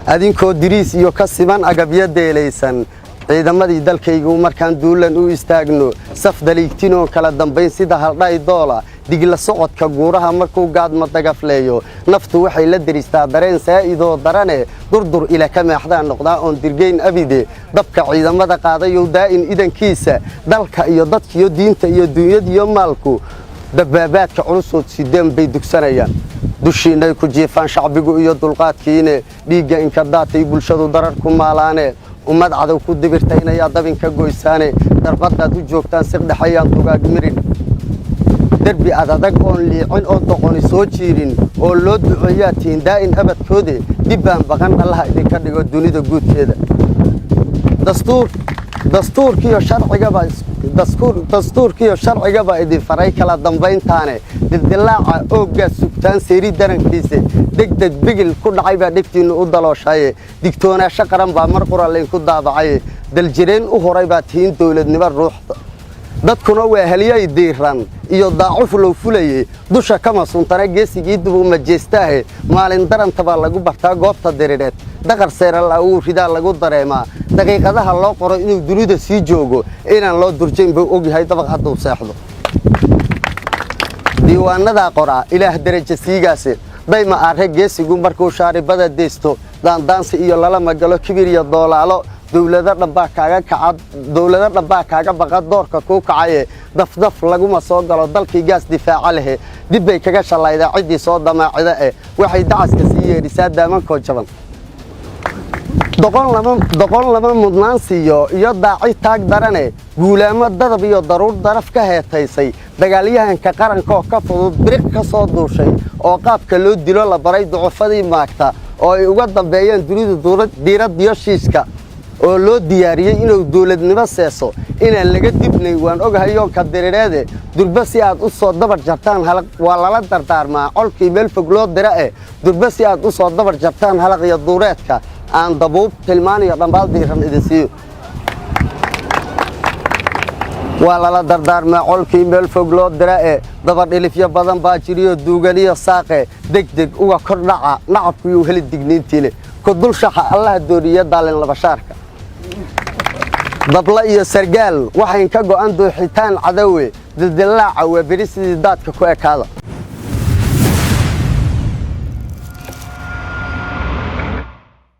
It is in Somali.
adinkoo diriis iyo ka siman agabyo deelaysan ciidamadii dalkaygu markaan duulan u istaagno saf daliigtinoo kala dambayn sida haldhay doola digla socodka guuraha markuu gaadma dagafleeyo naftu waxay la deristaa dareen saa'idoo darane durdur ila ka maaxdaan noqdaa oon dirgeyn abide dabka ciidamada qaadayow daa'in idankiisa dalka iyo dadkiyo diinta iyo dunyadiyo maalku dabaabaadka culusood sideen bay dugsanayaan dushiinay ku jiifaan shacbigu iyo dulqaadkiine dhiigga inka daatay bulshadu darar ku maalaane ummad cadow ku dibirtaynayaa dabinka goysaane darbadaad u joogtaan siqdhexayaan dugaag mirin derbi adadag oon liicin oo doqoni soo jiirin oo loo duceeyaa tihiin daa'in abadkoode dib baan baqan allaha idinka dhigo dunida guudkeeda dastuurkiyo sharcigaba idin faray kala dambayntaane dildilaaca ooggaad sugtaan seeri darankiisa degdeg bigil ku dhacay baa dhegtiinnu u dalooshaye digtoonaasho qaran baa mar qura laynku daabacaye daljireen u horay baa tihiin dowladnimo ruuxda dadkuna waa halyay diiran iyo daacuf loo fulaye dusha kama suntana geesigii dib u majeestaahe maalin daranta baa lagu bartaa goobta diriireed daqar seeral uu ridaa lagu dareemaa daqiiqadaha loo qoro inuu dunida sii joogo inaan loo durjayn buu ogyahay dabaq hadduu seexdo diiwaanada qoraa ilaah darajo siigaase dayma aare geesigu markuu shaaribada deesto daandaansi iyo lala magalo kibir iyo doolaalo dawlada dhanbaa kaaga baqa doorka kuu kacaye dafdaf laguma soo galo dalkii gaas difaaca lehe dib bay kaga shallaydaa ciddii soo damaacida waxay dacaska sii yeedhisaa daamankoo jaban doqon lama mudnaan siiyo iyo daaci taag darane guulaamo dadab iyo daruur daraf ka heetaysay dagaalyahanka qarankaoo ka fudud biriq ka soo duushay oo qaabka loo dilo la baray ducufadii maagta oo ay uga dambeeyeen dunidu diiradiyo shiiska oo loo diyaariyey inuu dawladnimo seeso inaan laga dibnay waan ogahayoonka diriireede durba si aad u soo dabar jartaan waa lala dardaarmaa colkii meel fog loo dira durba si aad u soo dabar jartaan halaq iyo duureedka aan dabuub tilmaaniyo dhambaal diiran idin siiyo waa lala dardaarmaa colkii meel fog loo dira dabadhilifyo badan baa jiriyo duuganiyo saaqe degdeg uga kor dhaca nacabkuyuu heli digniintiile ku dul shaxa allaha dooniya daalin labashaarka dabla iyo sargaal waxayn ka go'an dooxitaan cadowe dildilaaca waa beri sidii daadka ku ekaada